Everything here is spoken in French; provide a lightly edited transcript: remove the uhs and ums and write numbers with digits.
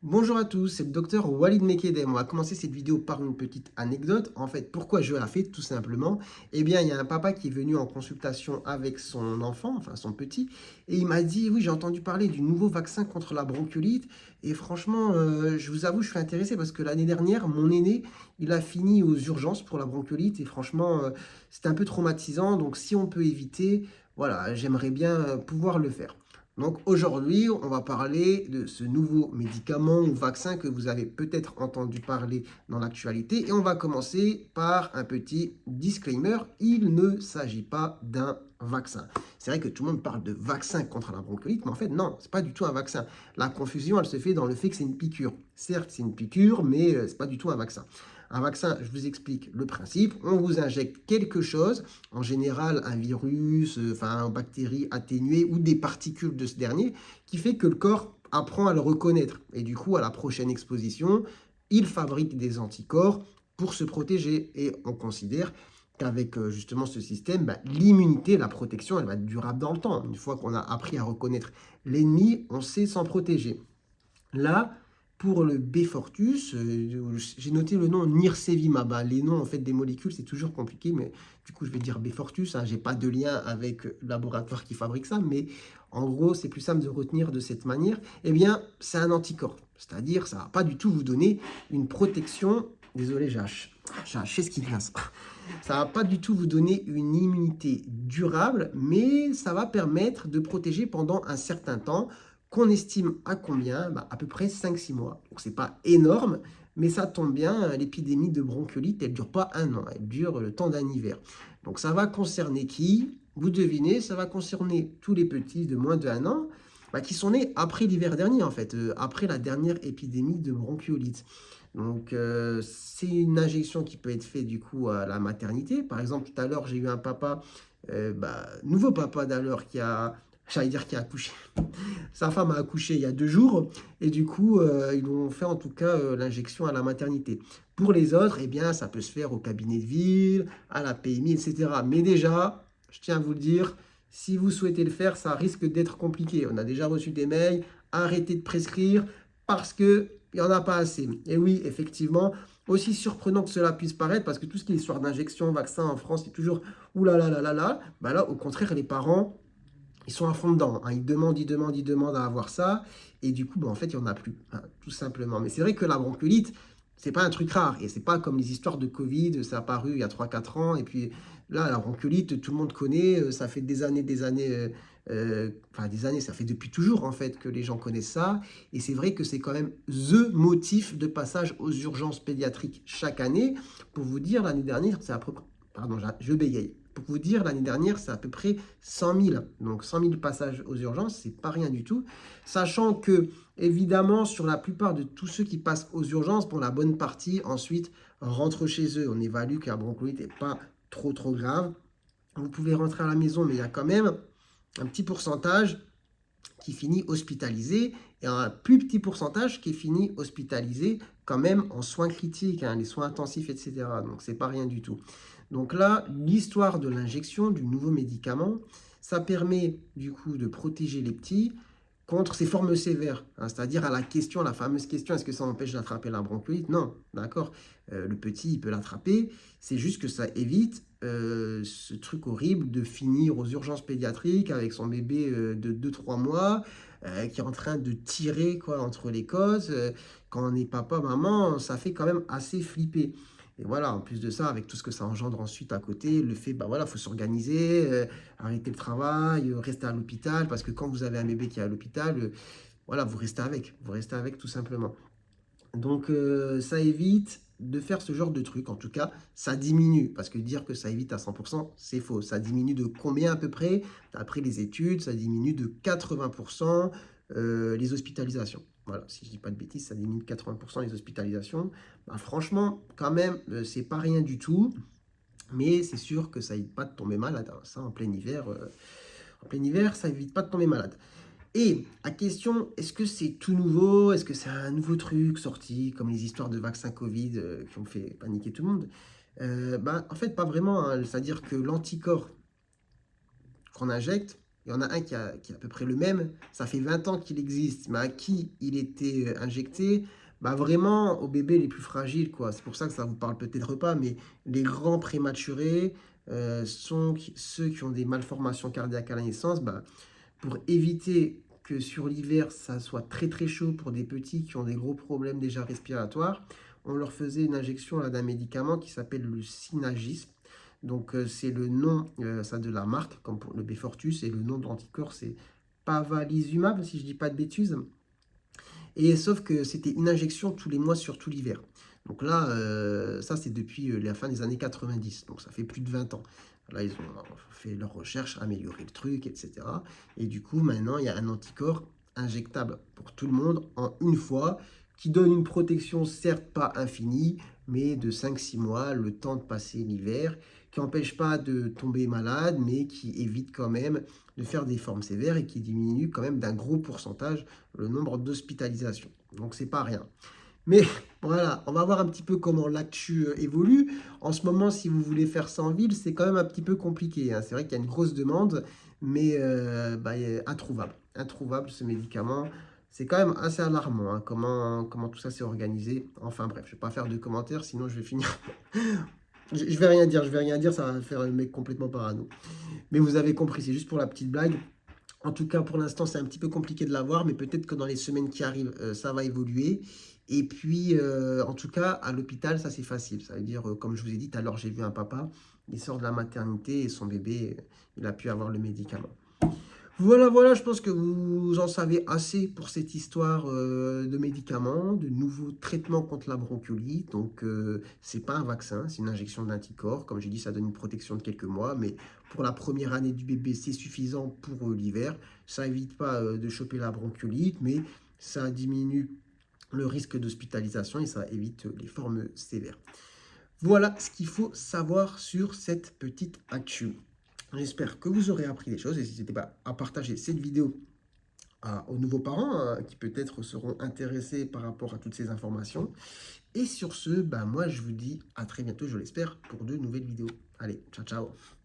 Bonjour à tous, c'est le docteur Walid Mekedem. On va commencer cette vidéo par une petite anecdote. En fait, pourquoi je la fais tout simplement? Eh bien, il y a un papa qui est venu en consultation avec son enfant, enfin son petit, et il m'a dit, oui, j'ai entendu parler du nouveau vaccin contre la bronchiolite. Et franchement, je vous avoue, je suis intéressé parce que l'année dernière, mon aîné, il a fini aux urgences pour la bronchiolite. Et franchement, c'était un peu traumatisant. Donc, si on peut éviter, voilà, j'aimerais bien pouvoir le faire. Donc aujourd'hui, on va parler de ce nouveau médicament ou vaccin que vous avez peut-être entendu parler dans l'actualité. Et on va commencer par un petit disclaimer. Il ne s'agit pas d'un vaccin. C'est vrai que tout le monde parle de vaccin contre la bronchiolite, mais en fait, non, c'est pas du tout un vaccin. La confusion, elle se fait dans le fait que c'est une piqûre. Certes, c'est une piqûre, mais c'est pas du tout un vaccin. Un vaccin, je vous explique le principe. On vous injecte quelque chose, en général un virus, enfin une bactérie atténuée ou des particules de ce dernier, qui fait que le corps apprend à le reconnaître. Et du coup, à la prochaine exposition, il fabrique des anticorps pour se protéger. Et on considère qu'avec justement ce système, l'immunité, la protection, elle va être durable dans le temps. Une fois qu'on a appris à reconnaître l'ennemi, on sait s'en protéger. Là, pour le Beyfortus, j'ai noté le nom Nirsevimab. Les noms en fait des molécules, c'est toujours compliqué, mais du coup, je vais dire Beyfortus. Je n'ai pas de lien avec le laboratoire qui fabrique ça, mais en gros, c'est plus simple de retenir de cette manière. Eh bien, c'est un anticorps, c'est-à-dire ça ne va pas du tout vous donner une protection. Désolé, j'ai haché ce qui glace. Ça ne va pas du tout vous donner une immunité durable, mais ça va permettre de protéger pendant un certain temps qu'on estime à combien? À peu près 5-6 mois. Donc, ce n'est pas énorme, mais ça tombe bien, l'épidémie de bronchiolite, elle ne dure pas un an, elle dure le temps d'un hiver. Donc, ça va concerner qui? Vous devinez, ça va concerner tous les petits de moins de 1 an qui sont nés après l'hiver dernier, en fait, après la dernière épidémie de bronchiolite. Donc, c'est une injection qui peut être faite du coup à la maternité. Par exemple, tout à l'heure, j'ai eu un papa, nouveau papa d'alors, j'allais dire qui a accouché. Sa femme a accouché il y a 2 jours et du coup, ils ont fait en tout cas l'injection à la maternité. Pour les autres, eh bien, ça peut se faire au cabinet de ville, à la PMI, etc. Mais déjà, je tiens à vous le dire, si vous souhaitez le faire, ça risque d'être compliqué. On a déjà reçu des mails, arrêtez de prescrire parce que il n'y en a pas assez. Et oui, effectivement, aussi surprenant que cela puisse paraître, parce que tout ce qui est histoire d'injection, vaccin en France, c'est toujours oulala, là, là, là, là. Là, au contraire, les parents, ils sont à fond dedans. Ils demandent, ils demandent, ils demandent à avoir ça. Et du coup, en fait, il n'y en a plus, tout simplement. Mais c'est vrai que la bronchiolite, c'est pas un truc rare. Et c'est pas comme les histoires de Covid, ça a apparu il y a 3-4 ans. Et puis là, la bronchiolite, tout le monde connaît. Ça fait des années, enfin des années, ça fait depuis toujours, en fait, que les gens connaissent ça. Et c'est vrai que c'est quand même the motif de passage aux urgences pédiatriques chaque année. Pour vous dire, l'année dernière, c'est à peu près... Pardon, je bégaye. Pour vous dire, l'année dernière, c'est à peu près 100 000. Donc 100 000 passages aux urgences, c'est pas rien du tout. Sachant que, évidemment, sur la plupart de tous ceux qui passent aux urgences, pour la bonne partie, ensuite, rentrent chez eux. On évalue que la bronchiolite n'est pas trop grave. Vous pouvez rentrer à la maison, mais il y a quand même un petit pourcentage qui finit hospitalisé et un plus petit pourcentage qui finit hospitalisé quand même en soins critiques, les soins intensifs, etc. Donc, c'est pas rien du tout. Donc là, l'histoire de l'injection du nouveau médicament, ça permet du coup de protéger les petits contre ces formes sévères, c'est-à-dire à la question, la fameuse question, est-ce que ça empêche d'attraper la bronchiolite? Non, d'accord, le petit, il peut l'attraper, c'est juste que ça évite ce truc horrible de finir aux urgences pédiatriques avec son bébé de 2-3 mois qui est en train de tirer quoi, entre les côtes. Quand on est papa, maman, ça fait quand même assez flipper. Et voilà, en plus de ça, avec tout ce que ça engendre ensuite à côté, le fait, voilà, faut s'organiser, arrêter le travail, rester à l'hôpital, parce que quand vous avez un bébé qui est à l'hôpital, voilà, vous restez avec tout simplement. Donc ça évite de faire ce genre de truc, en tout cas, ça diminue, parce que dire que ça évite à 100%, c'est faux. Ça diminue de combien à peu près? D'après les études, ça diminue de 80% les hospitalisations. Voilà, si je dis pas de bêtises, ça diminue de 80% les hospitalisations. Franchement, quand même, c'est pas rien du tout. Mais c'est sûr que ça évite pas de tomber malade. Ça, en plein hiver, ça évite pas de tomber malade. Et à question, est-ce que c'est tout nouveau? Est-ce que c'est un nouveau truc sorti, comme les histoires de vaccins Covid qui ont fait paniquer tout le monde? En fait, pas vraiment. C'est-à-dire que l'anticorps qu'on injecte, Il y en a un qui a à peu près le même. Ça fait 20 ans qu'il existe, mais à qui il était injecté? Bah vraiment, aux bébés les plus fragiles, quoi. C'est pour ça que ça vous parle peut-être pas, mais les grands prématurés sont ceux qui ont des malformations cardiaques à la naissance. Bah, pour éviter que sur l'hiver, ça soit très très chaud pour des petits qui ont des gros problèmes déjà respiratoires, on leur faisait une injection d'un médicament qui s'appelle le Synagis. Donc c'est le nom ça de la marque, comme pour le Beyfortus, et le nom de l'anticorps c'est Pavalizumab, si je ne dis pas de bêtises. Et sauf que c'était une injection tous les mois sur tout l'hiver. Donc là, ça c'est depuis la fin des années 90, donc ça fait plus de 20 ans. Là, ils ont fait leurs recherches, amélioré le truc, etc. Et du coup, maintenant, il y a un anticorps injectable pour tout le monde en une fois, qui donne une protection, certes pas infinie, mais de 5 6 mois, le temps de passer l'hiver, qui n'empêche pas de tomber malade, mais qui évite quand même de faire des formes sévères et qui diminue quand même d'un gros pourcentage le nombre d'hospitalisations. Donc c'est pas rien. Mais voilà, on va voir un petit peu comment l'actu évolue. En ce moment, si vous voulez faire ça en ville, c'est quand même un petit peu compliqué, hein. C'est vrai qu'il y a une grosse demande, mais bah, introuvable. Introuvable ce médicament. C'est quand même assez alarmant, hein, comment tout ça s'est organisé. Enfin bref, je ne vais pas faire de commentaires, sinon je vais finir. Je vais rien dire, je vais rien dire, ça va faire le mec complètement parano. Mais vous avez compris, c'est juste pour la petite blague. En tout cas, pour l'instant, c'est un petit peu compliqué de l'avoir, mais peut-être que dans les semaines qui arrivent, ça va évoluer. Et puis, en tout cas, à l'hôpital, ça c'est facile. Ça veut dire, comme je vous ai dit tout à l'heure, j'ai vu un papa, il sort de la maternité et son bébé, il a pu avoir le médicament. Voilà, voilà, je pense que vous en savez assez pour cette histoire de médicaments, de nouveaux traitements contre la bronchiolite. Donc, c'est pas un vaccin, c'est une injection d'anticorps. Comme j'ai dit, ça donne une protection de quelques mois, mais pour la première année du bébé, c'est suffisant pour l'hiver. Ça évite pas de choper la bronchiolite, mais ça diminue le risque d'hospitalisation et ça évite les formes sévères. Voilà ce qu'il faut savoir sur cette petite actu. J'espère que vous aurez appris des choses et n'hésitez pas à partager cette vidéo aux nouveaux parents qui peut-être seront intéressés par rapport à toutes ces informations. Et sur ce, bah, moi je vous dis à très bientôt, je l'espère, pour de nouvelles vidéos. Allez, ciao ciao.